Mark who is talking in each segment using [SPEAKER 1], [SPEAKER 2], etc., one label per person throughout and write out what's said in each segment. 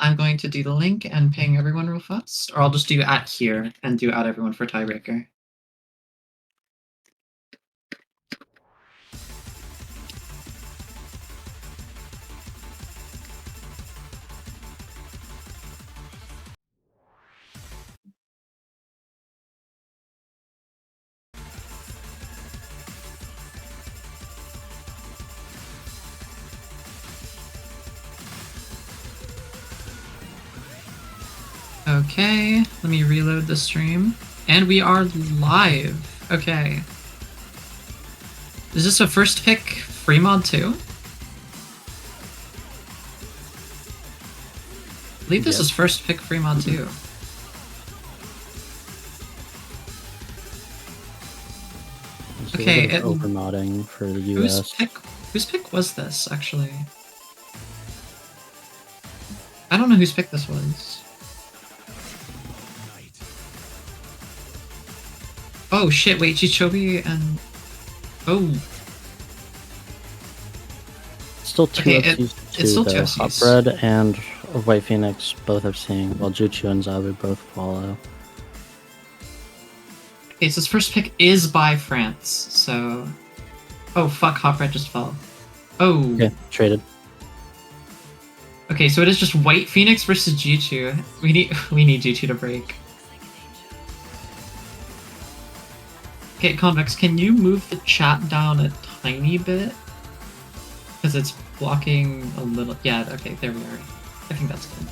[SPEAKER 1] I'm going to do the link and ping everyone real fast, or I'll just do at here and do at everyone for tiebreaker. Okay, let me reload the stream. And we are live. Okay. Is this a first pick free mod too? I believe this is first pick free mod too. Okay, it
[SPEAKER 2] overmodding for the US.
[SPEAKER 1] Whose pick was this actually? I don't know whose pick this was. Oh shit, wait, Chichobi and... Oh.
[SPEAKER 2] Still two FCs
[SPEAKER 1] it's still
[SPEAKER 2] though.
[SPEAKER 1] two FCs.
[SPEAKER 2] Hotbread and White Phoenix both have seen, while Juchu and Zabu both follow.
[SPEAKER 1] Okay, so his first pick is by France, so... Oh fuck, Hotbread just fell. Oh.
[SPEAKER 2] Okay, traded.
[SPEAKER 1] Okay, so it is just White Phoenix versus Juchu. We need Juchu to break. Okay, Convex, can you move the chat down a tiny bit? Because it's blocking a little... Yeah, okay, there we are. I think that's good.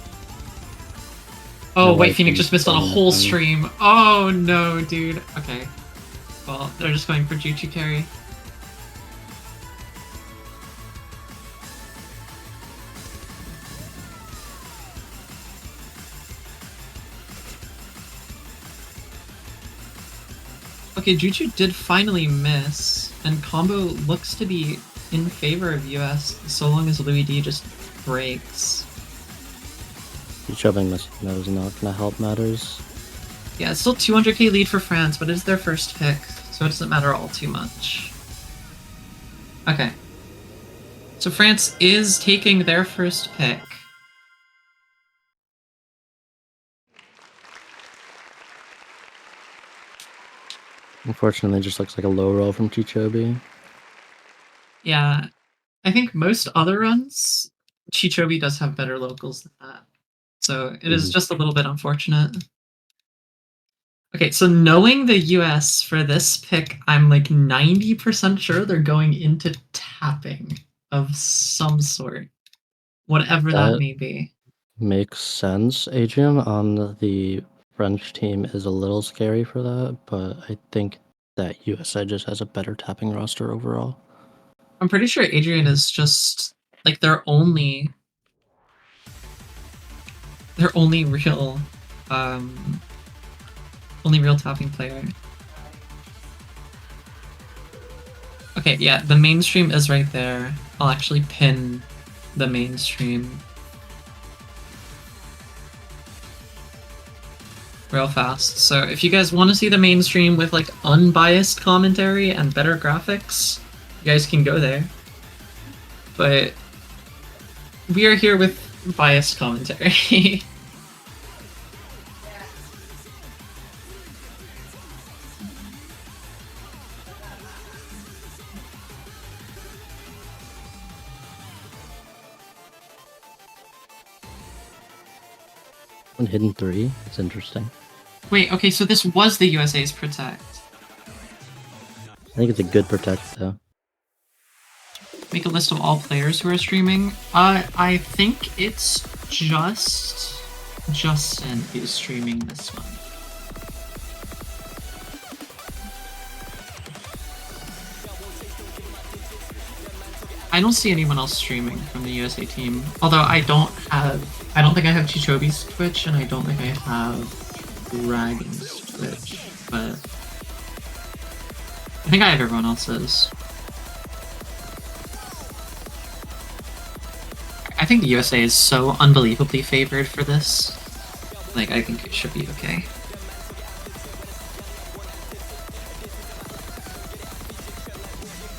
[SPEAKER 1] Oh, no, White Phoenix just missed on a whole stream. Oh no, dude. Okay. Well, they're just going for Juchu carry. Okay, Juchu did finally miss, and combo looks to be in favor of US so long as Louis D just breaks.
[SPEAKER 2] Shoving this is not gonna help matters.
[SPEAKER 1] Yeah, it's still 200k lead for France, but it's their first pick, so it doesn't matter all too much. Okay. So France is taking their first pick.
[SPEAKER 2] Unfortunately, it just looks like a low roll from Chichobi.
[SPEAKER 1] Yeah, I think most other runs, Chichobi does have better locals than that. So it is just a little bit unfortunate. Okay, so knowing the US for this pick, I'm like 90% sure they're going into tapping of some sort. Whatever that may be.
[SPEAKER 2] Makes sense. Adrian on the French team is a little scary for that, but I think that USA just has a better tapping roster overall.
[SPEAKER 1] I'm pretty sure Adrian is just like their only real tapping player. Okay, yeah, the mainstream is right there. I'll actually pin the mainstream real fast. So if you guys want to see the mainstream with like unbiased commentary and better graphics, you guys can go there. But we are here with biased commentary.
[SPEAKER 2] Hidden 3, it's interesting.
[SPEAKER 1] Wait, okay, so this was the USA's protect.
[SPEAKER 2] I think it's a good protect though.
[SPEAKER 1] Make a list of all players who are streaming. I think it's just Justin who's streaming this one. I don't see anyone else streaming from the USA team. Although I don't think I have Chichobi's Twitch, and I don't think I have Dragon's Twitch, but I think I have everyone else's. I think the USA is so unbelievably favored for this. Like, I think it should be okay.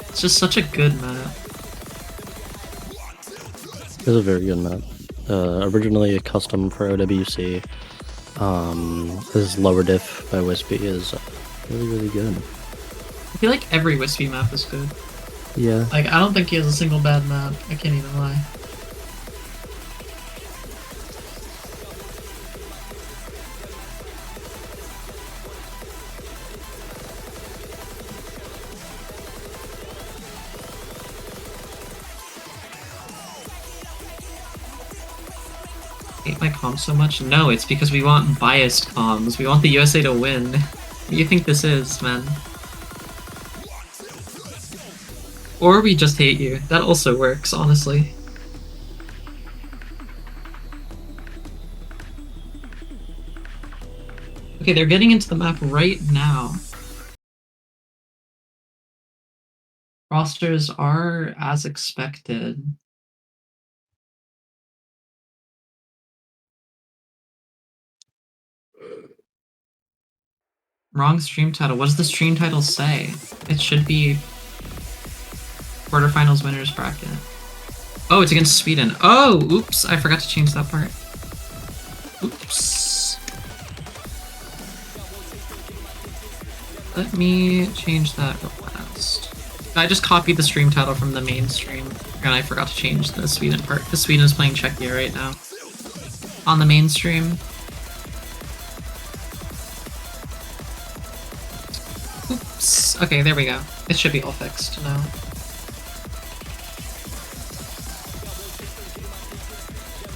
[SPEAKER 1] It's just such a good map.
[SPEAKER 2] It's a very good map. Originally a custom for OWC. This lower diff by Wispy is really, really good.
[SPEAKER 1] I feel like every Wispy map is good.
[SPEAKER 2] Yeah.
[SPEAKER 1] Like, I don't think he has a single bad map. I can't even lie. I hate my comms so much? No, it's because we want biased comms. We want the USA to win. What do you think this is, man? Or we just hate you. That also works, honestly. Okay, they're getting into the map right now. Rosters are as expected. Wrong stream title. What does the stream title say? It should be Quarterfinals winners bracket. Oh, it's against Sweden. Oh, oops. I forgot to change that part. Oops. Let me change that real fast. I just copied the stream title from the main stream, and I forgot to change the Sweden part, because Sweden is playing Czechia right now. On the main stream. Oops. Okay, there we go. It should be all fixed now.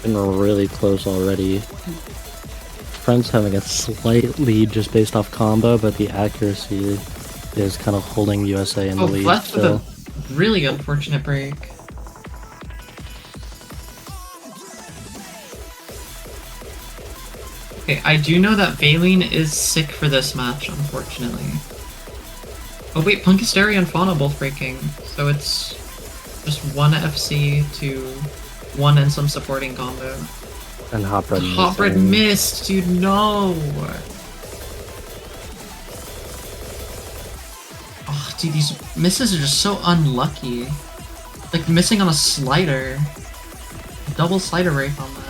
[SPEAKER 2] Been really close already. Friends having a slight lead just based off combo, but the accuracy is kind of holding USA in the lead
[SPEAKER 1] left
[SPEAKER 2] still.
[SPEAKER 1] with a really unfortunate break. Okay, I do know that Valine is sick for this match, unfortunately. Oh wait, Punkasteri and Fauna both breaking, so it's just one FC to one and some supporting combo.
[SPEAKER 2] And Hopred missed.
[SPEAKER 1] Hopred missed, dude, no! Oh, dude, these misses are just so unlucky. Like missing on a slider. Double slider rape on that.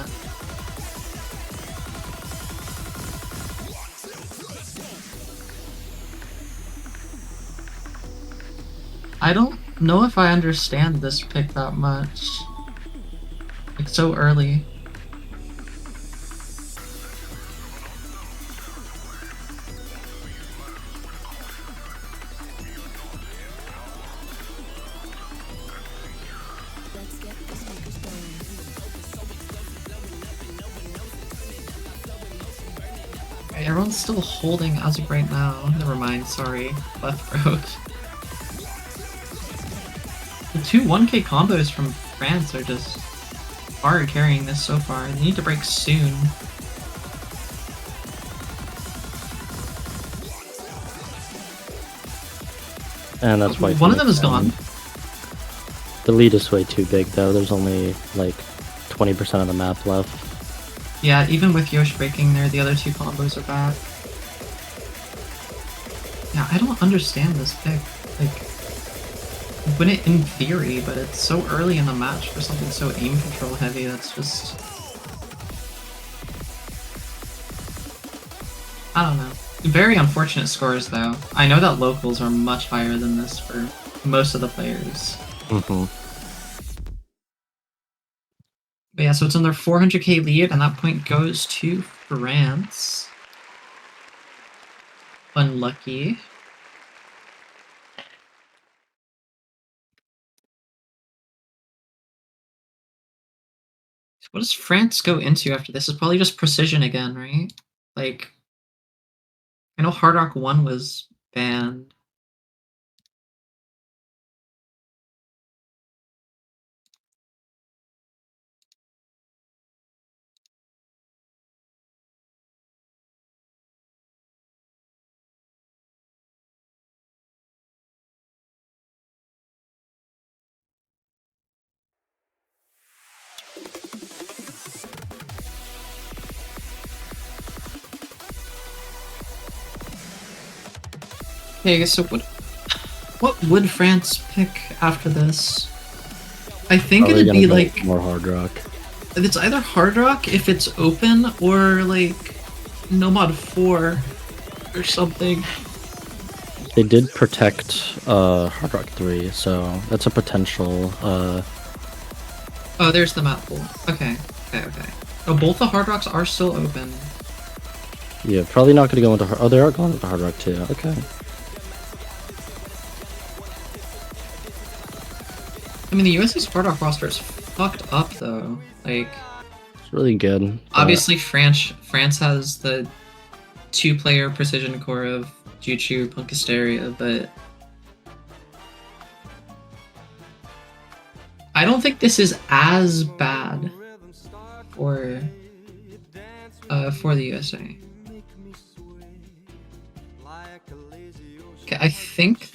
[SPEAKER 1] I don't know if I understand this pick that much. Like, so early. Okay, everyone's still holding as of right now. Never mind, sorry. Left broke. The two 1k combos from France are just hard carrying this so far. They need to break soon.
[SPEAKER 2] And that's why
[SPEAKER 1] one of them is gone.
[SPEAKER 2] The lead is way too big though. There's only like 20% of the map left.
[SPEAKER 1] Yeah, even with Yosh breaking there, the other two combos are back. Yeah, I don't understand this pick. Like, win it in theory, but it's so early in the match for something so aim control heavy. That's just... I don't know. Very unfortunate scores, though. I know that locals are much higher than this for most of the players. But yeah, so it's on their 400k lead, and that point goes to France. Unlucky. What does France go into after this? It's probably just precision again, right? Like, I know Hard Rock 1 was banned. Okay, so what would France pick after this? I think
[SPEAKER 2] Probably
[SPEAKER 1] it'd be like
[SPEAKER 2] more Hard Rock.
[SPEAKER 1] It's either Hard Rock if it's open, or like No Mod 4 or something.
[SPEAKER 2] They did protect Hard Rock 3, so that's a potential.
[SPEAKER 1] Oh, there's the map pool. Okay. Oh, both the Hard Rocks are still open.
[SPEAKER 2] Yeah, probably not going to go into. Oh, they are going into Hard Rock 2. Okay.
[SPEAKER 1] I mean, the USA's Hard Rock roster is fucked up though. Like,
[SPEAKER 2] It's really good.
[SPEAKER 1] obviously, France has the 2-player precision core of Juchu, Punkasteria, but I don't think this is as bad for the USA. Okay, I think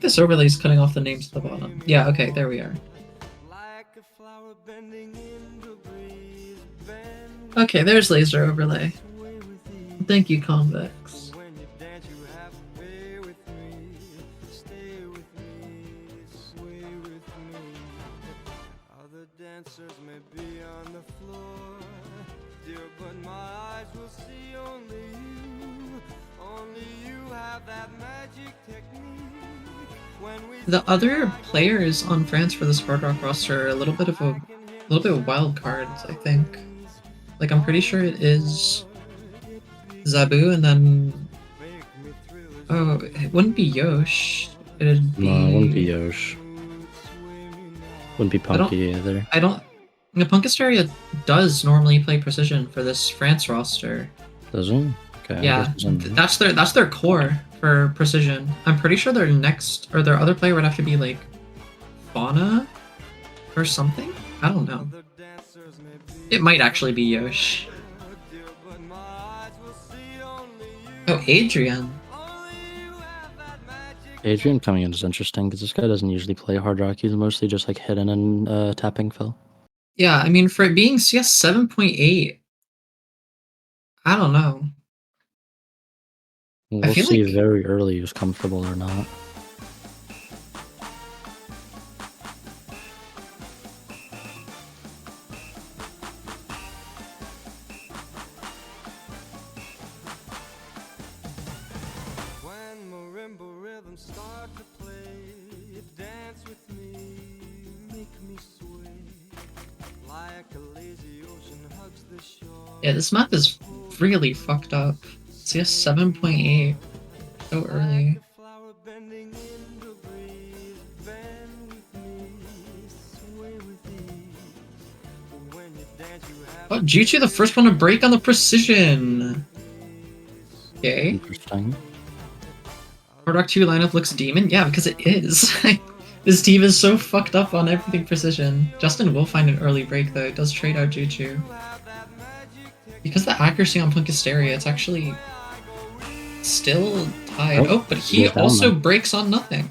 [SPEAKER 1] this overlay is cutting off the names at the bottom. Yeah, okay, there we are. Okay, there's laser overlay. Thank you, Convex.
[SPEAKER 3] Dancers may be on the floor, dear, but my eyes will see only you have that magic technique.
[SPEAKER 1] The other players on France for this Hard Rock roster are a little bit of wild cards, I think. Like, I'm pretty sure it is Zabu, and then it wouldn't be Yosh. It'd be...
[SPEAKER 2] No, it wouldn't be Yosh. Wouldn't be Punky either.
[SPEAKER 1] The Punkasteria does normally play precision for this France roster.
[SPEAKER 2] Does he? Okay.
[SPEAKER 1] Yeah, that's their core for precision. I'm pretty sure their other player would have to be like Fauna or something. I don't know. It might actually be Yosh. Oh, Adrian.
[SPEAKER 2] Adrian coming in is interesting because this guy doesn't usually play Hard Rock. He's mostly just like hidden and tapping fill.
[SPEAKER 1] Yeah, I mean, for it being CS 7.8, I don't know.
[SPEAKER 2] We'll see very early who's comfortable or not.
[SPEAKER 1] Yeah, this map is really fucked up. CS 7.8. So early. Oh, Juchu the first one to break on the precision! Okay.
[SPEAKER 2] Interesting.
[SPEAKER 1] Hard Rock 2 lineup looks demon? Yeah, because it is. This team is so fucked up on everything precision. Justin will find an early break though, it does trade out Juchu. Because the accuracy on Punkasteria, it's actually still tied. Oh, but he also breaks on nothing.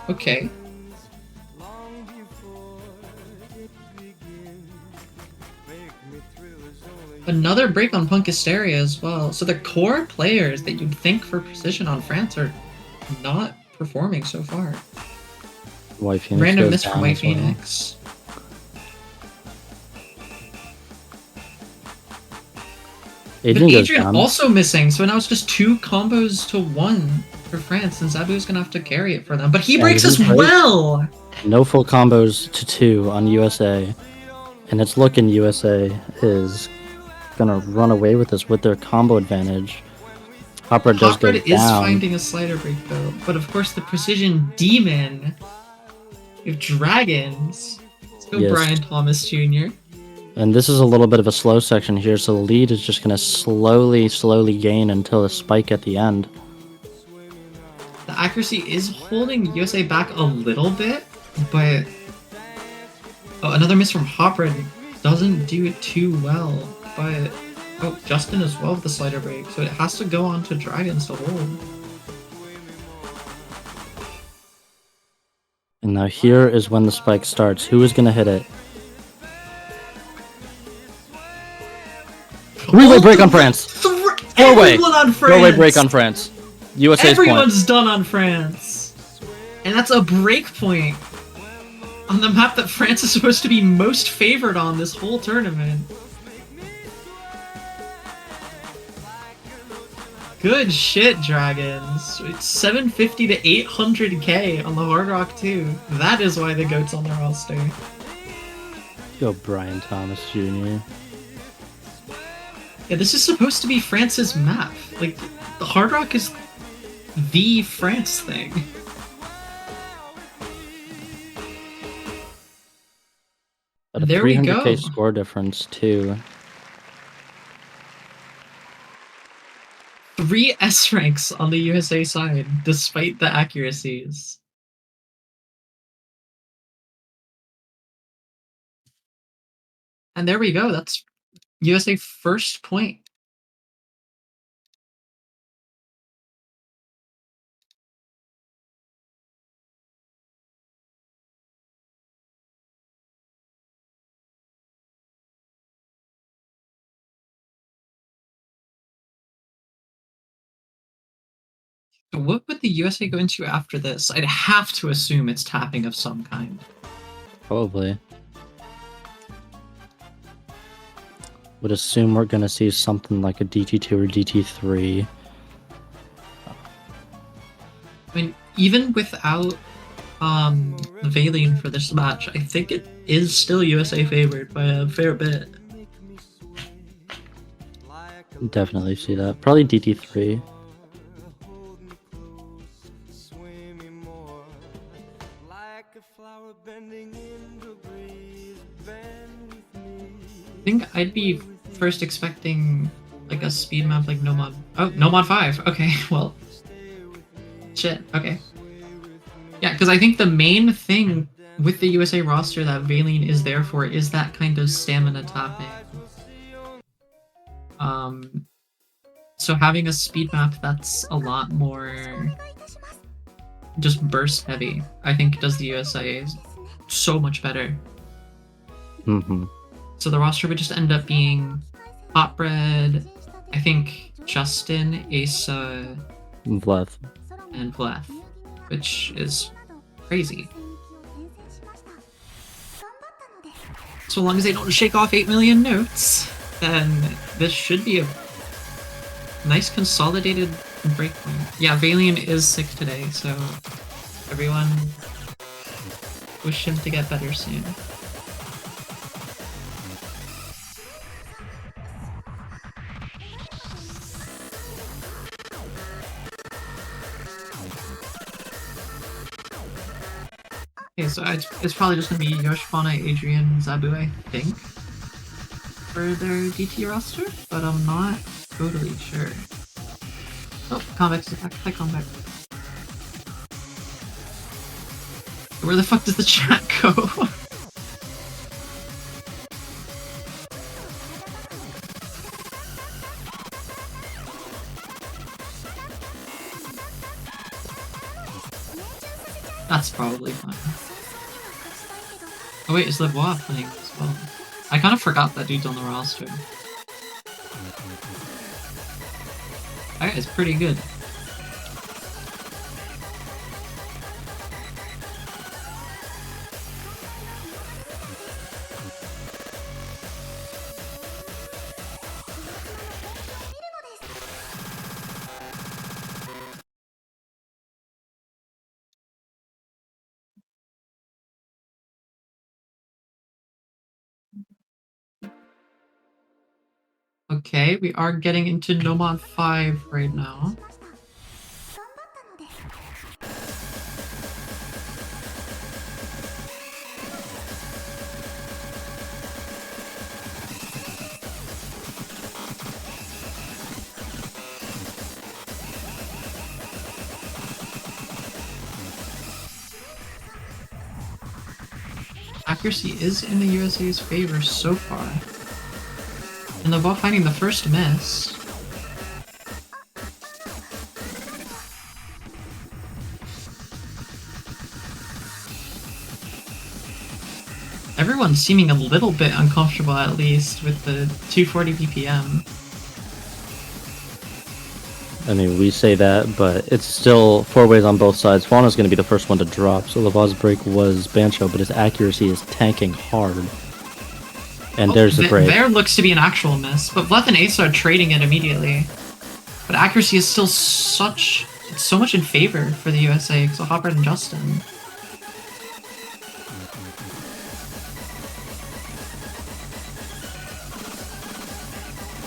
[SPEAKER 1] Okay. Another break on Punkasteria as well. So the core players that you'd think for precision on France are not performing so far.
[SPEAKER 2] White Phoenix
[SPEAKER 1] Random miss from White Phoenix. Adrian also missing, so now it's just 2 combos to 1 for France, and Zabu's gonna have to carry it for them. But he breaks as well!
[SPEAKER 2] No full combos to 2 on USA, and it's looking USA is gonna run away with this with their combo advantage. Hopper does go down.
[SPEAKER 1] Is finding a slider break though, but of course the precision demon of dragons. Let's go, yes. Brian Thomas Jr.
[SPEAKER 2] And this is a little bit of a slow section here, so the lead is just going to slowly gain until a spike at the end.
[SPEAKER 1] The accuracy is holding USA back a little bit, but... Oh, another miss from Hopper doesn't do it too well, but... Oh, Justin as well with the slider break, so it has to go on to Dragons to hold.
[SPEAKER 2] And now here is when the spike starts. Who is going to hit it? Three-way break on France! Four-way! Four-way break on France. USA's
[SPEAKER 1] Everyone's done on France! And that's a break point. On the map that France is supposed to be most favored on this whole tournament. Good shit, Dragons. It's 750 to 800k on the Hard Rock 2. That is why the GOAT's on the roster.
[SPEAKER 2] Go Brian Thomas Jr.
[SPEAKER 1] Yeah, this is supposed to be France's map. Like, the Hard Rock is the France thing.
[SPEAKER 2] But a
[SPEAKER 1] There we
[SPEAKER 2] 300k
[SPEAKER 1] go.
[SPEAKER 2] score difference too.
[SPEAKER 1] 3 S ranks on the USA side, despite the accuracies. And there we go. That's USA first point. So what would the USA go into after this? I'd have to assume it's tapping of some kind.
[SPEAKER 2] Probably. Would assume we're gonna see something like a DT2 or DT3.
[SPEAKER 1] I mean, even without Valine for this match, I think it is still USA favored by a fair bit.
[SPEAKER 2] Definitely see that. Probably DT3.
[SPEAKER 1] I think I'd be first expecting like a speed map like No Mod. Oh, No Mod 5. Okay, well. Shit, okay. Yeah, because I think the main thing with the USA roster that Valine is there for is that kind of stamina tapping. So having a speed map that's a lot more just burst heavy, I think does the USA so much better.
[SPEAKER 2] Mm-hmm.
[SPEAKER 1] So the roster would just end up being Hotbread, I think Justin, Asa,
[SPEAKER 2] Vleth.
[SPEAKER 1] and Vleth, which is crazy. So long as they don't shake off 8 million notes, then this should be a nice consolidated breakpoint. Yeah, Valiant is sick today, so everyone wish him to get better soon. Okay, so it's probably just gonna be Yoshifana, Adrian, Zabu, I think, for their DT roster, but I'm not totally sure. Oh, Convex attack. Hi, Convex. Where the fuck does the chat go? That's probably fine. Oh wait, is Levois playing as well? I kind of forgot that dude's on the roster. That guy's pretty good. Okay, we are getting into No Mod 5 right now. Accuracy is in the USA's favor so far. And they're both finding the first miss. Everyone's seeming a little bit uncomfortable, at least, with the 240 BPM.
[SPEAKER 2] I mean, we say that, but it's still 4 ways on both sides. Fauna's going to be the first one to drop, so Lavaz's break was Bancho, but his accuracy is tanking hard. And there's the break.
[SPEAKER 1] There looks to be an actual miss, but Vlef and Ace are trading it immediately. But accuracy is still so much in favor for the USA, so Hopper and Justin.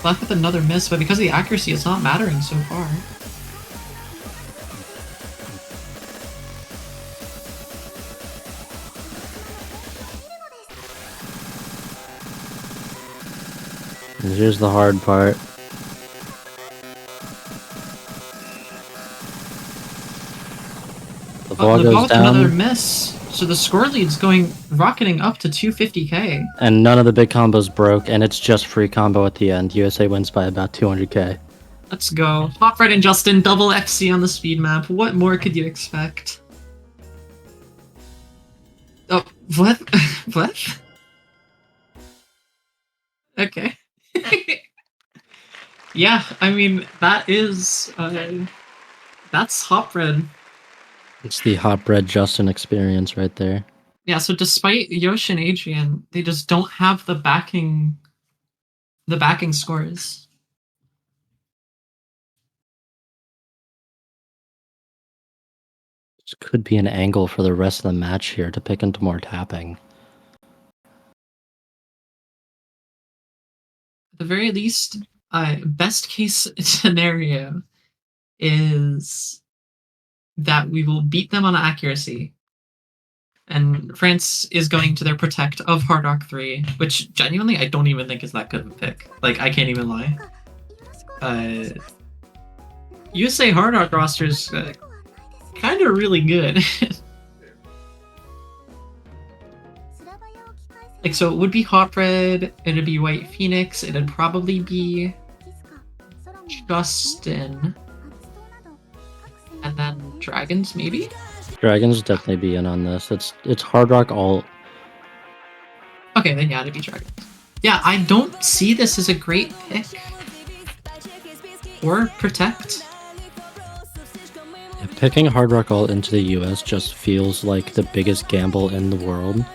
[SPEAKER 1] Left with another miss, but because of the accuracy, it's not mattering so far.
[SPEAKER 2] And here's the hard part. The ball goes down.
[SPEAKER 1] Another miss. So the score lead's rocketing up to 250k.
[SPEAKER 2] And none of the big combos broke, and it's just free combo at the end. USA wins by about 200k.
[SPEAKER 1] Let's go. Hopfred and Justin, double FC on the speed map. What more could you expect? Oh, what? What? Okay. Yeah, I mean, that is... that's Hopfred.
[SPEAKER 2] It's the hot bread Justin experience right there.
[SPEAKER 1] Yeah, so despite Yosh and Adrian, they just don't have the backing scores.
[SPEAKER 2] This could be an angle for the rest of the match here to pick into more tapping.
[SPEAKER 1] At the very least, best case scenario is that we will beat them on accuracy. And France is going to their Protect of Hard Rock 3, which genuinely I don't even think is that good of a pick. Like, I can't even lie. USA Hard Rock roster's kind of really good. Like, so it would be Hot Red, it'd be White Phoenix, it'd probably be Justin, and then Dragons, maybe?
[SPEAKER 2] Dragons definitely be in on this. It's Hard Rock alt.
[SPEAKER 1] Okay, then yeah, it'd be Dragons. Yeah, I don't see this as a great pick. Or Protect.
[SPEAKER 2] Yeah, picking Hard Rock alt into the US just feels like the biggest gamble in the world.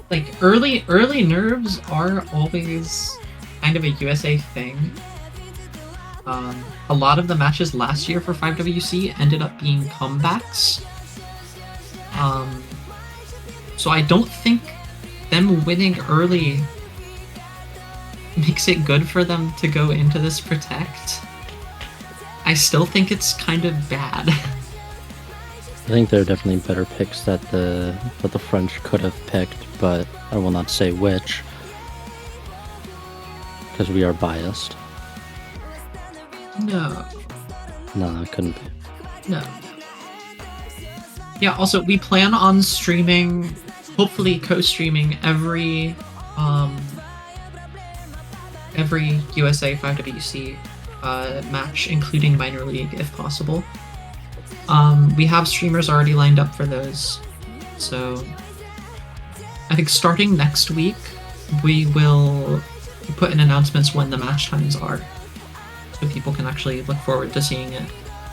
[SPEAKER 1] Like, early nerves are always kind of a USA thing. A lot of the matches last year for 5WC ended up being comebacks. So I don't think them winning early makes it good for them to go into this Protect. I still think it's kind of bad.
[SPEAKER 2] I think there are definitely better picks that the French could have picked, but I will not say which, because we are biased.
[SPEAKER 1] No.
[SPEAKER 2] No, it couldn't be.
[SPEAKER 1] No. Yeah, also, we plan on streaming, hopefully co-streaming every USA 5WC match, including Minor League, if possible. We have streamers already lined up for those, so I think starting next week, we will put in announcements when the match times are, so people can actually look forward to seeing it.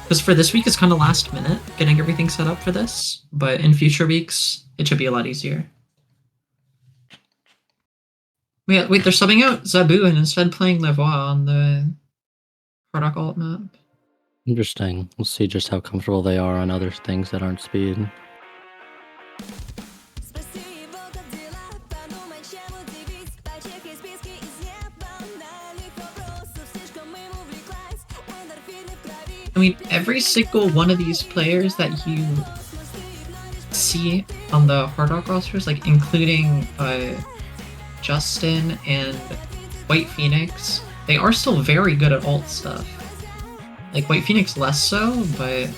[SPEAKER 1] Because for this week, it's kind of last minute, getting everything set up for this, but in future weeks, it should be a lot easier. Wait, they're subbing out Zabu and instead playing Levois on the Hard Rock alt map.
[SPEAKER 2] Interesting. We'll see just how comfortable they are on other things that aren't speed.
[SPEAKER 1] I mean, every single one of these players that you see on the Hard Rock rosters, like including Justin and White Phoenix, they are still very good at alt stuff. Like, White Phoenix less so, but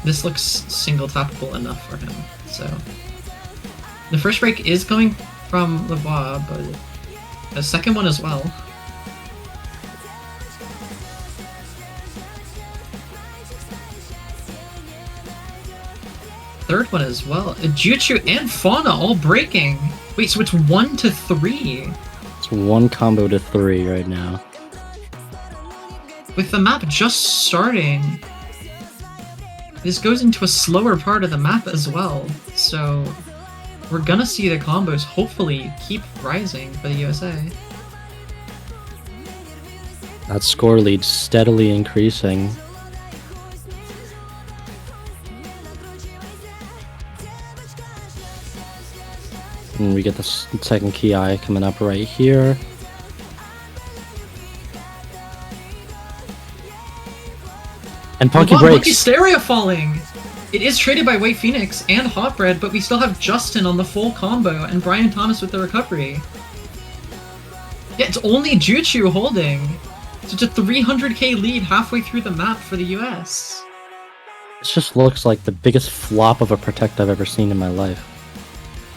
[SPEAKER 1] this looks single tappable enough for him, so. The first break is going from Levois, but the second one as well. Third one as well. Jutsu and Fauna all breaking. Wait, so it's 1 to 3.
[SPEAKER 2] It's one combo to 3 right now.
[SPEAKER 1] with the map just starting, this goes into a slower part of the map as well, so we're gonna see the combos hopefully keep rising for the USA.
[SPEAKER 2] That score lead steadily increasing. And we get the second key eye coming up right here. And Punky breaks.
[SPEAKER 1] Monkey Stereo falling! It is traded by White Phoenix and Hotbread, but we still have Justin on the full combo and Brian Thomas with the recovery. Yeah, it's only Juchu holding. So it's a 300k lead halfway through the map for the US.
[SPEAKER 2] This just looks like the biggest flop of a Protect I've ever seen in my life.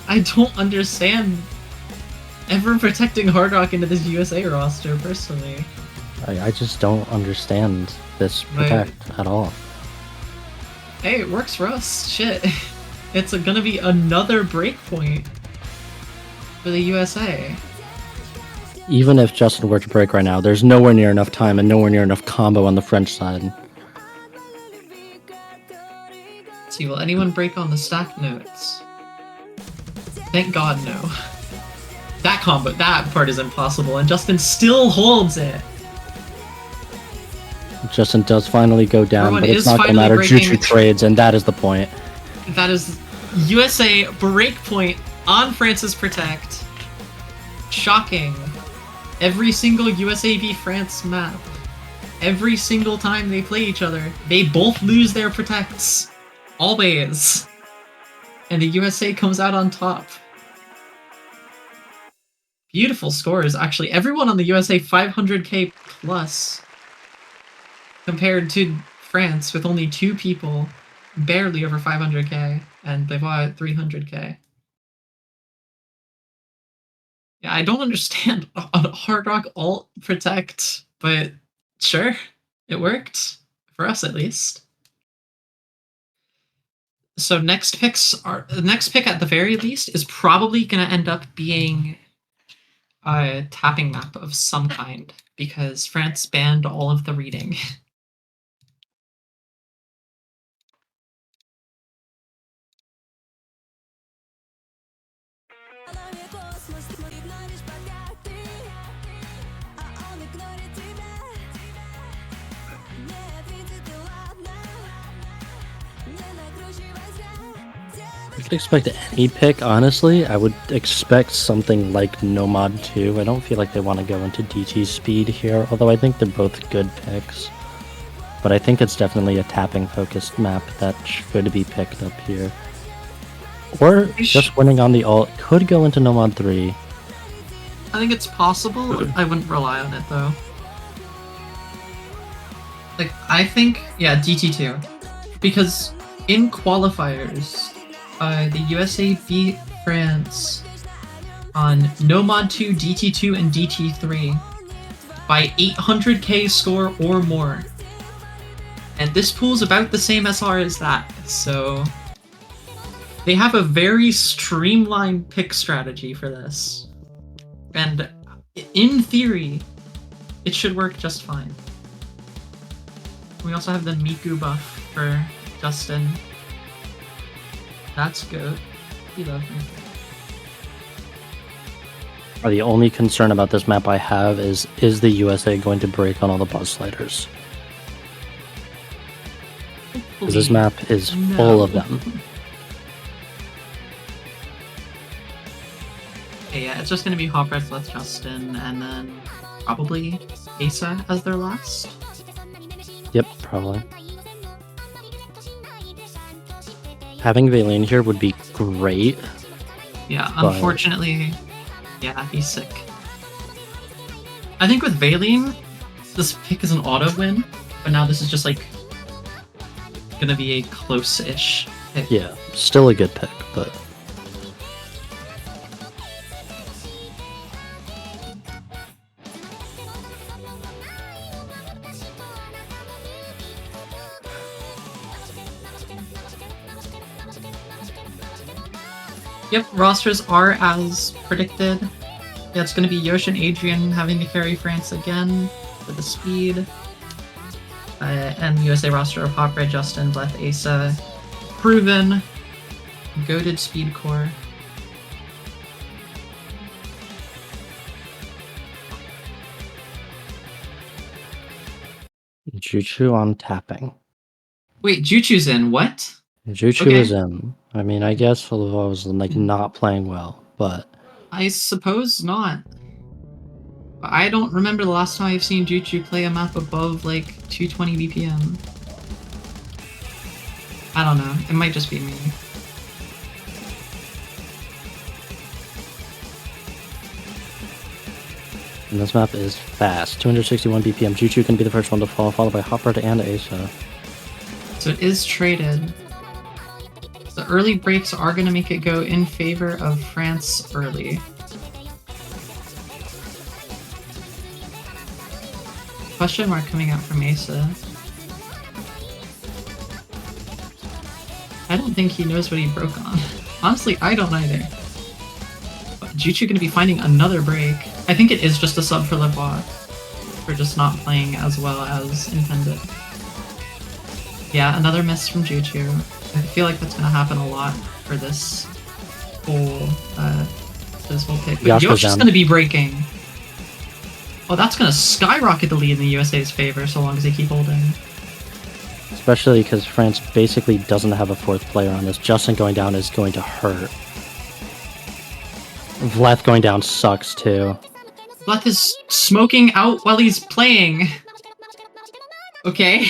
[SPEAKER 1] I don't understand ever protecting Hard Rock into this USA roster, personally.
[SPEAKER 2] I just don't understand this Protect at all.
[SPEAKER 1] Hey, it works for us. Shit. It's gonna be another breakpoint for the USA.
[SPEAKER 2] Even if Justin were to break right now, there's nowhere near enough time and nowhere near enough combo on the French side.
[SPEAKER 1] Let's see, will anyone break on the stack notes? Thank God, no. That combo, that part is impossible, and Justin still holds it.
[SPEAKER 2] Justin does finally go down,
[SPEAKER 1] Everyone
[SPEAKER 2] but it's
[SPEAKER 1] is
[SPEAKER 2] not going to
[SPEAKER 1] finally
[SPEAKER 2] matter.
[SPEAKER 1] breaking-
[SPEAKER 2] Juchu trades, and that is the point.
[SPEAKER 1] That is USA breakpoint on France's Protect. Shocking. Every single USA v France map, every single time they play each other, they both lose their Protects. Always. And the USA comes out on top. Beautiful scores, actually. Everyone on the USA 500k plus. Compared to France with only 2 people, barely over 500k, and they've at 300k. Yeah, I don't understand a Hard Rock alt Protect, but sure, it worked. For us, at least. So the next pick at the very least is probably going to end up being a tapping map of some kind, because France banned all of the reading.
[SPEAKER 2] I could expect any pick, honestly. I would expect something like Nomad 2. I don't feel like they want to go into DT speed here, although I think they're both good picks. But I think it's definitely a tapping-focused map that should be picked up here. Or just winning on the ult could go into Nomad 3.
[SPEAKER 1] I think it's possible. I wouldn't rely on it, though. Like, I think, yeah, DT2. Because in qualifiers, the USA beat France on Nomad 2, DT2, and DT3 by 800k score or more. And this pool's about the same SR as that, so they have a very streamlined pick strategy for this. And in theory, it should work just fine. We also have the Miku buff for Justin. That's good. He loves me.
[SPEAKER 2] The only concern about this map I have is the USA going to break on all the buzz sliders? Because this map is full of them.
[SPEAKER 1] Okay, yeah, it's just gonna be Hopred, Let's Justin, and then probably Asa as their last.
[SPEAKER 2] Yep, probably. Having Vaylene here would be great.
[SPEAKER 1] Yeah, unfortunately, yeah, he's sick. I think with Vaylene, this pick is an auto win, but now this is just like gonna be a close-ish pick.
[SPEAKER 2] Yeah, still a good pick, but
[SPEAKER 1] Yep, rosters are as predicted. Yeah, it's going to be Yosh and Adrian having to carry France again for the speed. and USA roster of Hot Red, Justin, Bleth, Asa, proven, goated speed core.
[SPEAKER 2] Juchu on tapping.
[SPEAKER 1] Wait, Juchu's in, what?
[SPEAKER 2] Juchu
[SPEAKER 1] Okay.
[SPEAKER 2] is in. I mean, I guess Lavoie was like not playing well, but
[SPEAKER 1] I suppose not. I don't remember the last time I've seen Juchu play a map above like 220 BPM. I don't know. It might just be me.
[SPEAKER 2] and this map is fast. 261 BPM. Juchu can be the first one to fall, followed by Hopper and Asa.
[SPEAKER 1] So it is traded. The early breaks are going to make it go in favor of France early. Question mark coming out from Asa. I don't think he knows what he broke on. Honestly, I don't either. But Juchu going to be finding another break. I think it is just a sub for Lavoie. For just not playing as well as intended. Yeah, another miss from Juchu. I feel like that's going to happen a lot for this whole pick. But Yosh's just going to be breaking. Oh, that's going to skyrocket the lead in the USA's favor so long as they keep holding.
[SPEAKER 2] Especially because France basically doesn't have a fourth player on this. Justin going down is going to hurt. Vleth going down sucks too.
[SPEAKER 1] Vleth is smoking out while he's playing. Okay.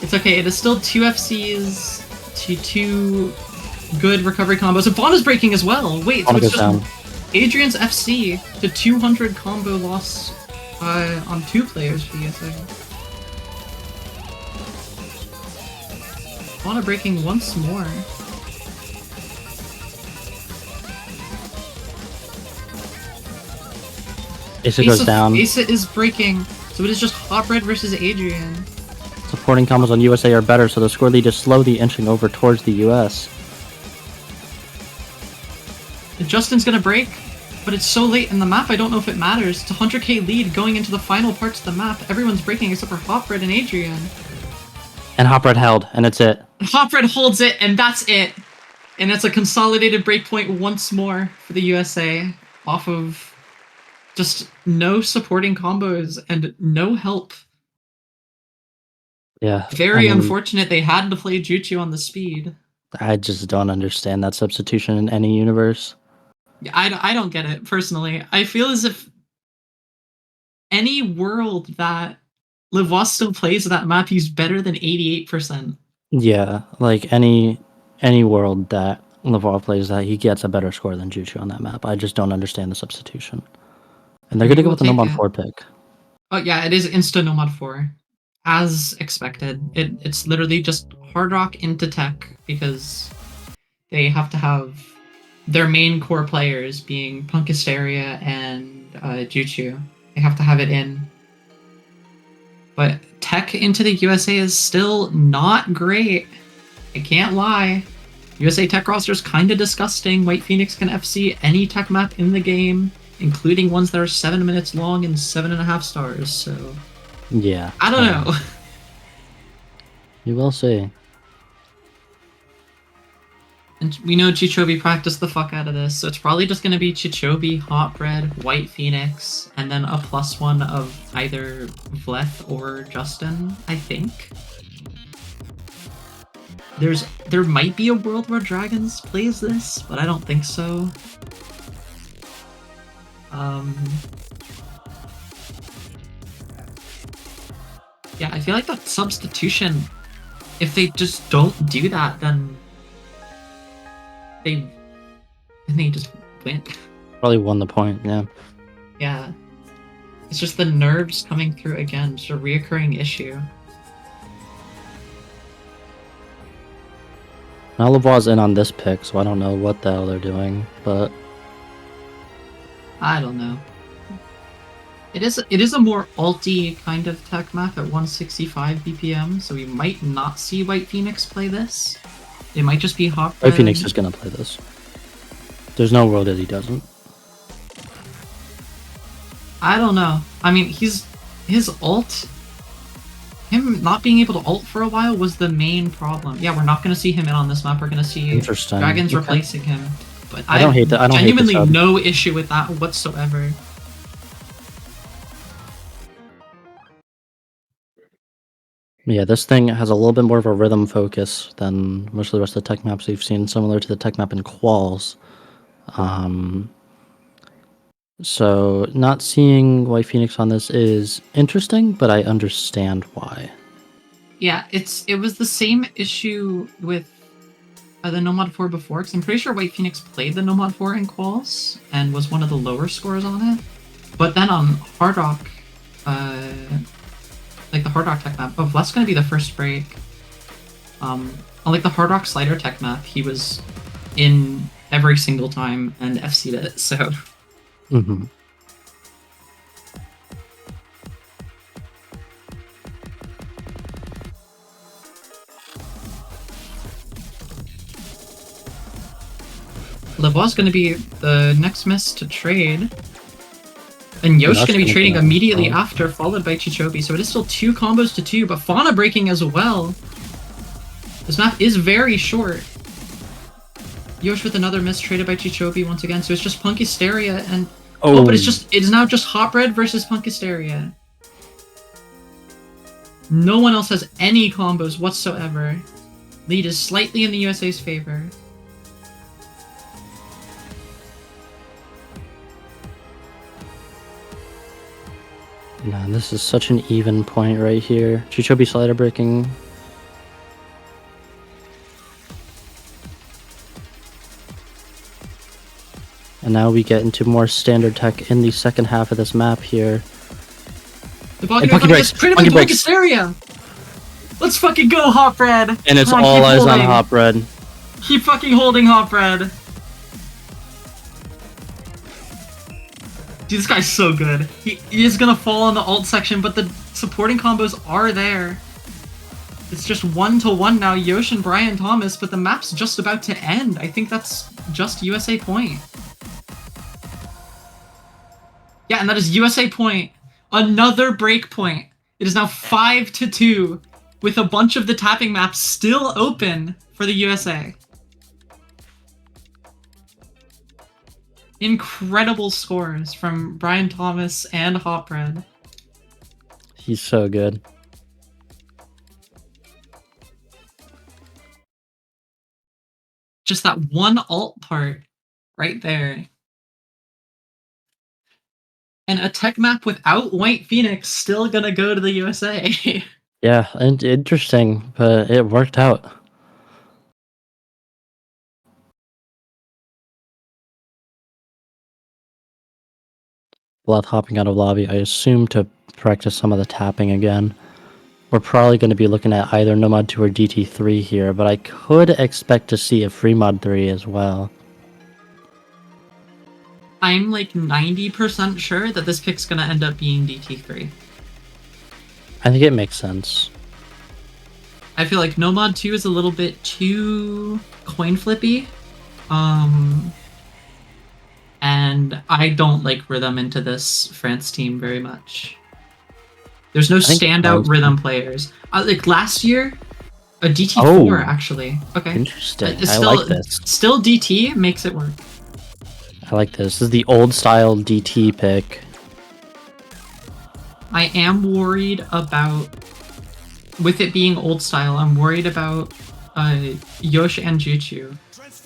[SPEAKER 1] It's okay, it is still 2 FCs to 2 good recovery combos. And Vaughn is breaking as well! Wait, so it's just down. Adrian's FC to 200 combo loss on 2 players for USA. Vaughn breaking once more.
[SPEAKER 2] Asa goes down.
[SPEAKER 1] Asa is breaking, so it is just Hot Red versus Adrian.
[SPEAKER 2] Supporting combos on USA are better, so the score lead is slowly inching over towards the US.
[SPEAKER 1] Justin's gonna break, but it's so late in the map, I don't know if it matters. It's a 100k lead going into the final parts of the map. Everyone's breaking except for Hot Red and Adrian.
[SPEAKER 2] And Hot Red held, and it's it.
[SPEAKER 1] Hot Red holds it, and that's it. And that's a consolidated breakpoint once more for the USA, off of just no supporting combos and no help.
[SPEAKER 2] Yeah.
[SPEAKER 1] Very unfortunate they had to play Juchu on the speed.
[SPEAKER 2] I just don't understand that substitution in any universe.
[SPEAKER 1] Yeah, I don't get it, personally. I feel as if any world that Lavoie still plays that map, he's better than 88%.
[SPEAKER 2] Yeah, like any world that Lavoie plays that, he gets a better score than Juchu on that map. I just don't understand the substitution. And they're going to go with the Nomad 4 pick.
[SPEAKER 1] Oh yeah, it is insta Nomad 4. As expected. It's literally just Hard Rock into Tech, because they have to have their main core players being Punkisteria and Juchu. They have to have it in. But Tech into the USA is still not great. I can't lie. USA Tech roster is kind of disgusting. White Phoenix can FC any Tech map in the game, including ones that are 7 minutes long and 7.5 stars, so...
[SPEAKER 2] Yeah.
[SPEAKER 1] I don't know.
[SPEAKER 2] You will see.
[SPEAKER 1] And we know Chichobi practiced the fuck out of this, so it's probably just going to be Chichobi, Hot Bread, White Phoenix, and then a +1 of either Vleth or Justin, I think. There might be a world where Dragons plays this, but I don't think so. Yeah, I feel like that substitution, if they just don't do that, then they just win.
[SPEAKER 2] Probably won the point, yeah.
[SPEAKER 1] Yeah. It's just the nerves coming through again, just a reoccurring issue.
[SPEAKER 2] Now Lavoie's in on this pick, so I don't know what the hell they're doing, but...
[SPEAKER 1] I don't know. It is a more alty kind of tech map at 165 BPM, so we might not see White Phoenix play this. It might just be Hot Bread.
[SPEAKER 2] White Phoenix is gonna play this. There's no world that he doesn't.
[SPEAKER 1] I don't know. I mean, his ult him not being able to ult for a while was the main problem. Yeah, we're not going to see him in on this map. We're going to see
[SPEAKER 2] Interesting.
[SPEAKER 1] Dragons
[SPEAKER 2] Okay.
[SPEAKER 1] replacing him. But
[SPEAKER 2] I don't hate that. I don't hate
[SPEAKER 1] genuinely
[SPEAKER 2] the sub.
[SPEAKER 1] no issue with that whatsoever.
[SPEAKER 2] Yeah, this thing has a little bit more of a rhythm focus than most of the rest of the tech maps we've seen, similar to the tech map in Quals. So not seeing White Phoenix on this is interesting, but I understand why.
[SPEAKER 1] Yeah, it was the same issue with the Nomad 4 before, because I'm pretty sure White Phoenix played the Nomad 4 in Quals and was one of the lower scores on it. But then on Hard Rock, like the Hard Rock tech map, oh, that's going to be the first break. On like the Hard Rock Slider tech map, he was in every single time and FC'd it, so...
[SPEAKER 2] Mm-hmm.
[SPEAKER 1] Lavoie's going to be the next miss to trade. And Yosh going to be trading immediately after, followed by Chichobi. So it is still 2 combos to 2, but Fauna breaking as well. This map is very short. Yosh with another miss traded by Chichobi once again. So it's just Punk Hysteria and... Oh, but it's now just Hot Bread versus Punk Hysteria. No one else has any combos whatsoever. Lead is slightly in the USA's favor.
[SPEAKER 2] Man, this is such an even point right here. Chichobi slider breaking. And now we get into more standard tech in the second half of this map here.
[SPEAKER 1] The Punky breaks. Punky Hysteria. Let's fucking go, Hot Bread.
[SPEAKER 2] And it's all eyes on Hot Bread.
[SPEAKER 1] Keep fucking holding, Hot Bread. Dude, this guy's so good. He is gonna fall in the ult section, but the supporting combos are there. It's just 1-1 now, Yosh and Brian Thomas, but the map's just about to end. I think that's just USA point. Yeah, and that is USA point. Another break point. It is now 5-2, with a bunch of the tapping maps still open for the USA. Incredible scores from Brian Thomas and Hot Bread.
[SPEAKER 2] He's so good.
[SPEAKER 1] Just that one ult part right there. And a tech map without White Phoenix still gonna go to the USA.
[SPEAKER 2] Yeah, and interesting, but it worked out. Blood hopping out of lobby, I assume, to practice some of the tapping again. We're probably going to be looking at either Nomad 2 or DT3 here, but I could expect to see a free mod 3 as well.
[SPEAKER 1] I'm like 90% sure that this pick's gonna end up being DT3.
[SPEAKER 2] I think it makes sense.
[SPEAKER 1] I feel like Nomad 2 is a little bit too coin flippy. And I don't like rhythm into this France team very much. There's no standout rhythm players. Like last year, a DT4 actually. Okay.
[SPEAKER 2] Interesting.
[SPEAKER 1] I
[SPEAKER 2] like this.
[SPEAKER 1] Still DT makes it work.
[SPEAKER 2] I like this. This is the old style DT pick.
[SPEAKER 1] I am worried about, with it being old style, I'm worried about Yosh and Juchu,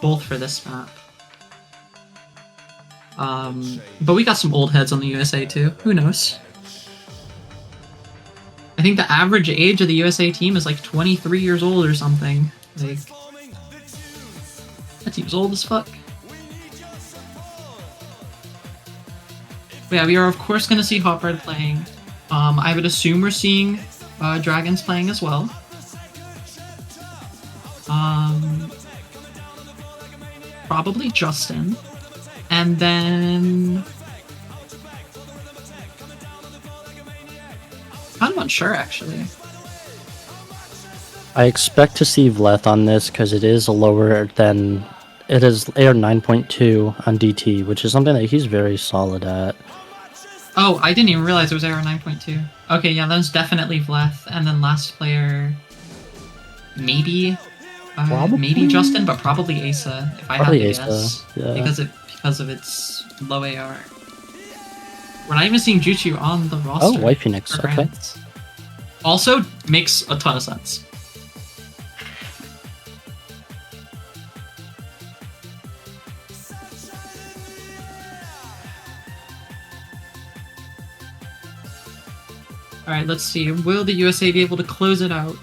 [SPEAKER 1] both for this map. But we got some old heads on the USA too. Who knows? I think the average age of the USA team is like 23 years old or something. Like, that team's old as fuck. But yeah, we are of course going to see Hot Bread playing. I would assume we're seeing Dragons playing as well. Probably Justin. And then... I'm not sure, actually.
[SPEAKER 2] I expect to see Vleth on this because it is lower than... It is AR 9.2 on DT, which is something that he's very solid at.
[SPEAKER 1] Oh, I didn't even realize it was error 9.2. Okay, yeah, that was definitely Vleth, and then last player, maybe Justin, but probably Asa, if I had
[SPEAKER 2] Probably
[SPEAKER 1] to
[SPEAKER 2] Asa,
[SPEAKER 1] guess,
[SPEAKER 2] yeah.
[SPEAKER 1] because of its low AR. We're not even seeing Juchu on the roster.
[SPEAKER 2] Oh, White Phoenix,
[SPEAKER 1] for
[SPEAKER 2] okay.
[SPEAKER 1] France. Also makes a ton of sense. Alright, let's see. Will the USA be able to close it out?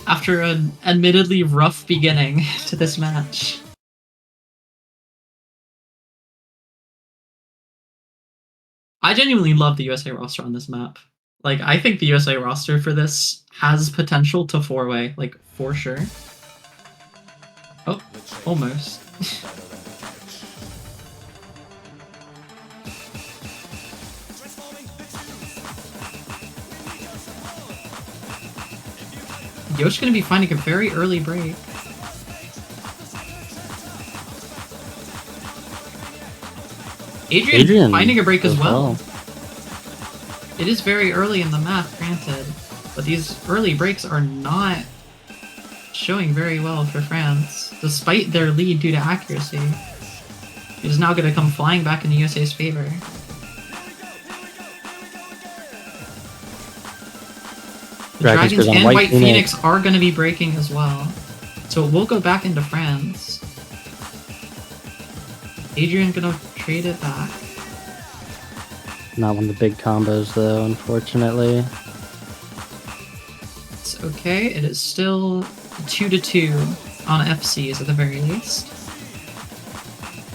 [SPEAKER 1] After an admittedly rough beginning to this match. I genuinely love the USA roster on this map. Like, I think the USA roster for this has potential to 4-way, like, for sure. Oh, almost. Yosh gonna be finding a very early break. Adrian finding a break as well. It is very early in the map, granted, but these early breaks are not showing very well for France, despite their lead due to accuracy. It is now going to come flying back in the USA's favor. The Dragons and White Phoenix are going to be breaking as well, so it will go back into France. Adrian going to trade it back.
[SPEAKER 2] Not one of the big combos, though, unfortunately.
[SPEAKER 1] It's okay. It is still 2-2 on FCs at the very least.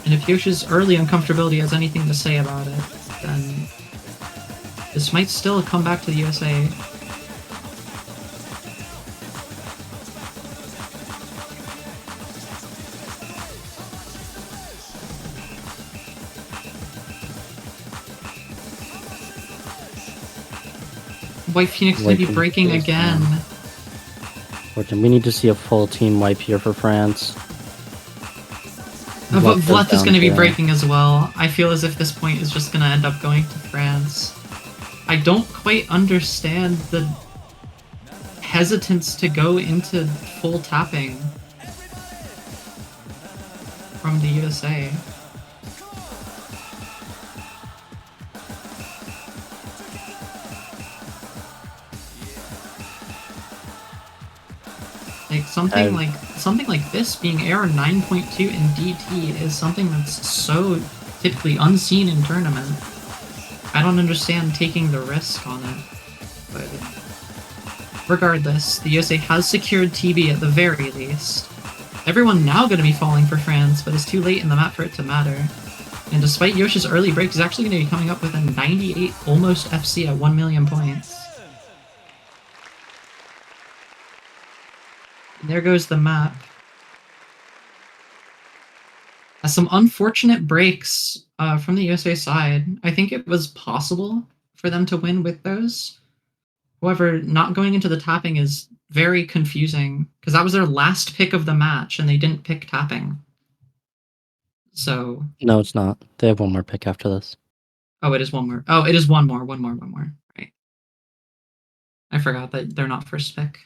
[SPEAKER 1] And if Yosh's early uncomfortability has anything to say about it, then this might still come back to the USA. White Phoenix may be breaking again.
[SPEAKER 2] We need to see a full team wipe here for France.
[SPEAKER 1] But Vleth is going to be breaking as well. I feel as if this point is just going to end up going to France. I don't quite understand the hesitance to go into full tapping from the USA. Like something like this being error 9.2 in DT is something that's so typically unseen in tournament. I don't understand taking the risk on it, but regardless, the USA has secured TB at the very least. Everyone now going to be falling for France, but it's too late in the map for it to matter. And despite Yosh's early break, he's actually going to be coming up with a 98 almost FC at 1 million points. And there goes the map. Some unfortunate breaks from the USA side. I think it was possible for them to win with those. However, not going into the tapping is very confusing, because that was their last pick of the match, and they didn't pick tapping. So...
[SPEAKER 2] No, it's not. They have one more pick after this.
[SPEAKER 1] Oh, it is one more. Oh, it is one more. Right. I forgot that they're not first pick.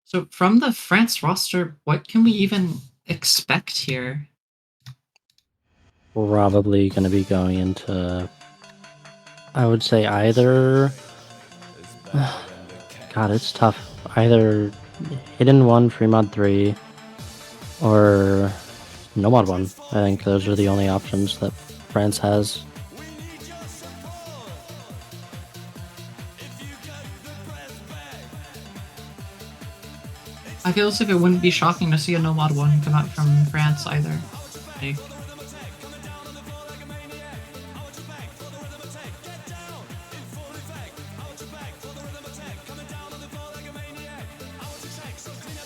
[SPEAKER 1] So from the France roster, what can we even expect here?
[SPEAKER 2] Probably going to be going into, I would say, either... God, it's tough. Either Hidden 1, Free Mod 3, or No Mod 1. I think those are the only options that France has.
[SPEAKER 1] I feel as if it wouldn't be shocking to see a No Mod 1 come out from France either. Like,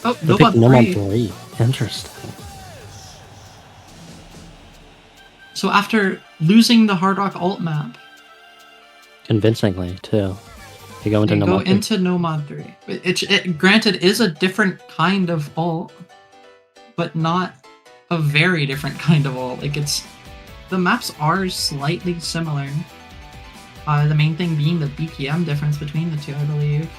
[SPEAKER 1] oh, No Mod 3.
[SPEAKER 2] Interesting.
[SPEAKER 1] So after losing the Hard Rock alt map,
[SPEAKER 2] convincingly too, they go into
[SPEAKER 1] No Mod 3. It granted is a different kind of alt, but not a very different kind of alt. Like, it's the maps are slightly similar. The main thing being the BPM difference between the two, I believe.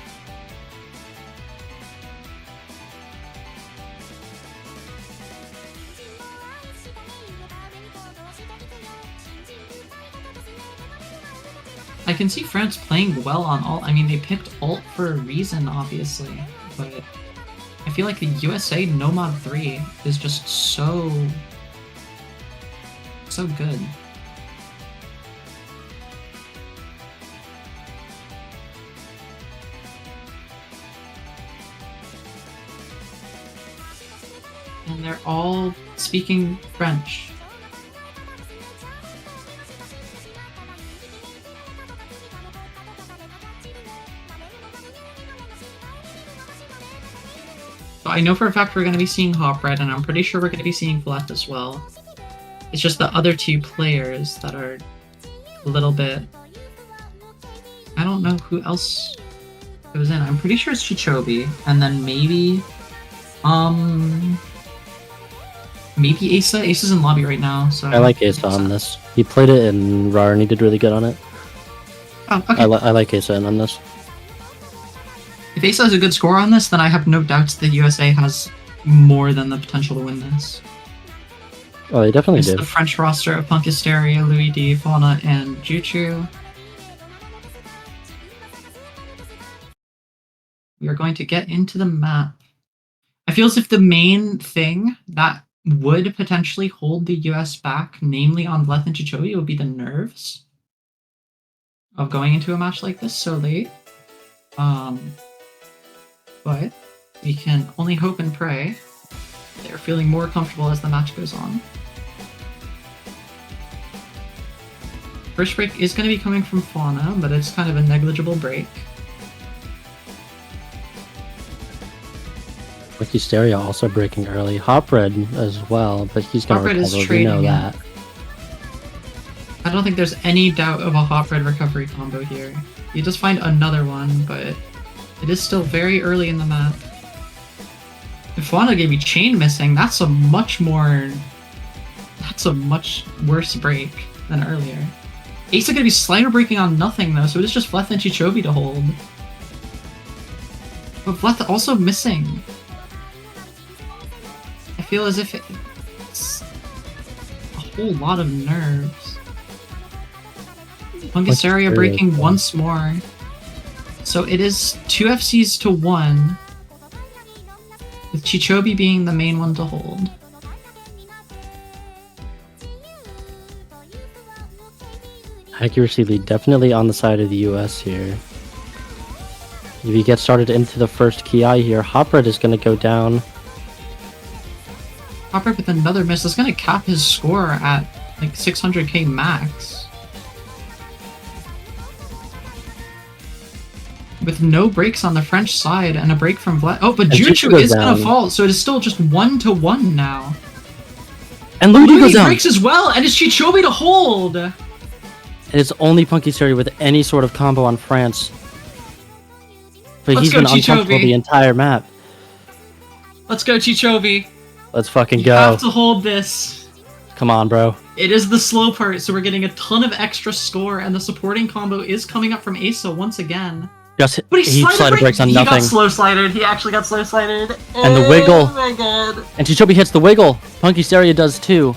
[SPEAKER 1] I can see France playing well on alt. I mean, they picked alt for a reason, obviously, but I feel like the USA Nomad 3 is just so good. And they're all speaking French. So I know for a fact we're going to be seeing Hop Red, and I'm pretty sure we're going to be seeing Flat as well. It's just the other two players that are a little bit... I don't know who else goes in. I'm pretty sure it's Chichobi, and then maybe... Maybe Asa. Asa's in lobby right now, so...
[SPEAKER 2] I like Asa on this. He played it in RAR and he did really good on it.
[SPEAKER 1] Oh, okay.
[SPEAKER 2] I like Asa on this.
[SPEAKER 1] If Asa has a good score on this, then I have no doubts that USA has more than the potential to win this.
[SPEAKER 2] Oh, they definitely
[SPEAKER 1] It's
[SPEAKER 2] did.
[SPEAKER 1] the French roster of Punk Hysteria, Louis D, Fauna, and Juchu. We are going to get into the map. I feel as if the main thing that would potentially hold the US back, namely on Bleth and Chichobi, would be the nerves of going into a match like this so late. But we can only hope and pray they're feeling more comfortable as the match goes on. First break is going to be coming from Fauna, but it's kind of a negligible break.
[SPEAKER 2] Rookie Stereo also breaking early. Hop Red as well, but he's going to recover. We know that.
[SPEAKER 1] I don't think there's any doubt of a Hop Red recovery combo here. You just find another one, but it is still very early in the map. If Fauna gave me chain missing, that's a much worse break than earlier. Ace is going to be slider breaking on nothing though, so it is just Vleth and Chichobi to hold. But Vleth also missing. I feel as if it's a whole lot of nerves. Punkasaria breaking once more. So it is 2 FCs to 1, with Chichobi being the main one to hold.
[SPEAKER 2] Accuracy lead definitely on the side of the US here. If you get started into the first Ki here, Hop Red is going to go down.
[SPEAKER 1] Hop Red with another miss is going to cap his score at like 600k max. With no breaks on the French side and a break from Vlad. Oh, but Juchu is going to fall, so it is still just 1-1 now.
[SPEAKER 2] And Louis goes down.
[SPEAKER 1] Breaks as well, and it's Chichobi to hold.
[SPEAKER 2] And it's only Punky Stereo with any sort of combo on France. But he's been uncomfortable the entire map.
[SPEAKER 1] Let's go, Chichobi.
[SPEAKER 2] Let's fucking go.
[SPEAKER 1] You have to hold this.
[SPEAKER 2] Come on, bro.
[SPEAKER 1] It is the slow part, so we're getting a ton of extra score, and the supporting combo is coming up from Asa once again.
[SPEAKER 2] Just
[SPEAKER 1] but
[SPEAKER 2] he slider breaks on nothing.
[SPEAKER 1] He got slow slidered. He actually got slow slidered.
[SPEAKER 2] And the wiggle.
[SPEAKER 1] Oh my god.
[SPEAKER 2] And Chichobi hits the wiggle. Punky Stereo does too.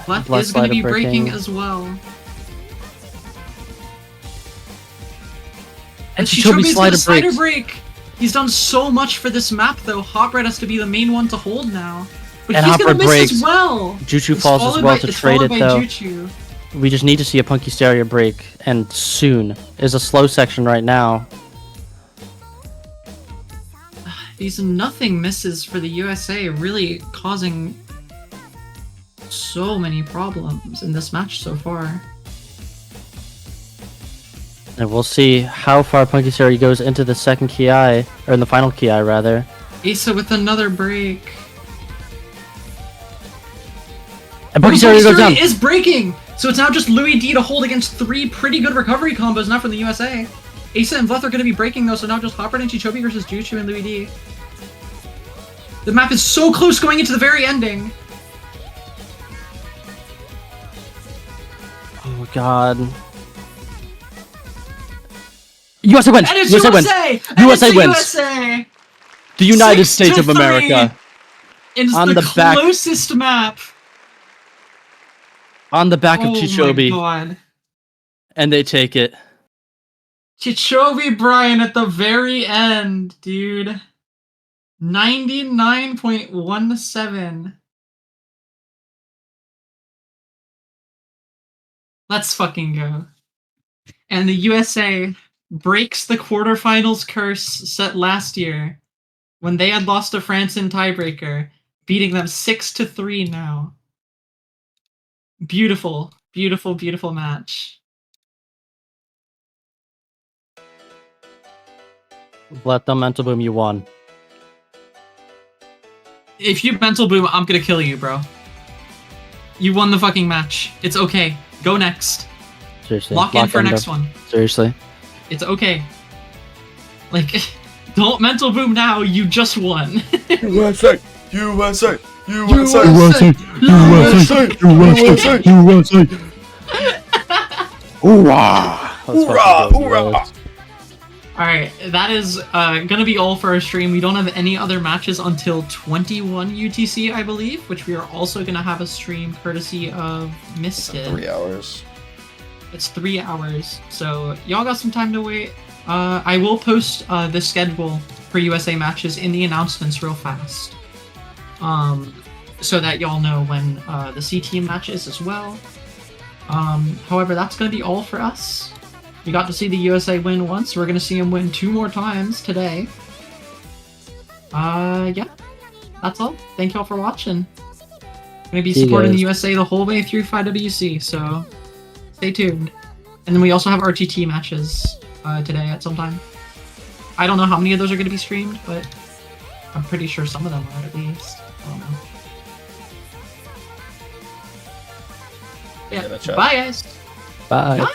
[SPEAKER 1] Left is going to be breaking as well.
[SPEAKER 2] And Chichobi's
[SPEAKER 1] slider break. He's done so much for this map, though. Hop Red has to be the main one to hold now. But
[SPEAKER 2] and
[SPEAKER 1] he's
[SPEAKER 2] going
[SPEAKER 1] to miss as well.
[SPEAKER 2] Juchu falls as well to trade it, though.
[SPEAKER 1] Juchu.
[SPEAKER 2] We just need to see a Punky Stereo break, and soon. Is a slow section right now.
[SPEAKER 1] These nothing misses for the USA, really causing so many problems in this match so far.
[SPEAKER 2] And we'll see how far Punky Stereo goes into the second Ki, or in the final Ki, rather.
[SPEAKER 1] Asa with another break.
[SPEAKER 2] And Punky Stereo goes down.
[SPEAKER 1] Is breaking! So it's now just Louis D to hold against 3 pretty good recovery combos now from the USA. Asa and Vleth are going to be breaking though, so now just Hop Red and Chichobi versus Juchu and Louis D. The map is so close going into the very ending.
[SPEAKER 2] Oh god. USA wins!
[SPEAKER 1] And it's
[SPEAKER 2] USA wins! USA wins!
[SPEAKER 1] USA!
[SPEAKER 2] The United
[SPEAKER 1] 6-3.
[SPEAKER 2] States of America.
[SPEAKER 1] It's
[SPEAKER 2] On
[SPEAKER 1] the
[SPEAKER 2] the back-
[SPEAKER 1] closest map.
[SPEAKER 2] On the back of
[SPEAKER 1] Oh my
[SPEAKER 2] Chichobi.
[SPEAKER 1] god.
[SPEAKER 2] And they take it.
[SPEAKER 1] Chichobi Brian at the very end, dude. 99.17. Let's fucking go. And the USA breaks the quarterfinals curse set last year when they had lost to France in tiebreaker, beating them 6-3 now. Beautiful, beautiful, beautiful match.
[SPEAKER 2] Let them mental boom, you won.
[SPEAKER 1] If you mental boom, I'm gonna kill you, bro. You won the fucking match. It's okay. Go next.
[SPEAKER 2] Seriously.
[SPEAKER 1] Lock in for next one.
[SPEAKER 2] Seriously.
[SPEAKER 1] It's okay. Like, don't mental boom now, you just won.
[SPEAKER 3] USA! USA!
[SPEAKER 1] USA!
[SPEAKER 2] USA! USA! Hoorah!
[SPEAKER 3] Hoorah! Hoorah!
[SPEAKER 1] Alright, that is gonna be all for our stream. We don't have any other matches until 21 UTC, I believe, which we are also gonna have a stream courtesy of Misted.
[SPEAKER 3] 3 hours.
[SPEAKER 1] It's 3 hours, so y'all got some time to wait. I will post the schedule for USA matches in the announcements real fast, so that y'all know when the C-Team match is as well. However, that's going to be all for us. We got to see the USA win once. We're going to see them win 2 more times today. Yeah, that's all. Thank y'all for watching. Going to be supporting the USA the whole way through 5WC, so stay tuned. And then we also have RTT matches today at some time. I don't know how many of those are going to be streamed, but I'm pretty sure some of them are at least. I don't know. Yeah, bye guys.
[SPEAKER 2] Bye.
[SPEAKER 1] Bye.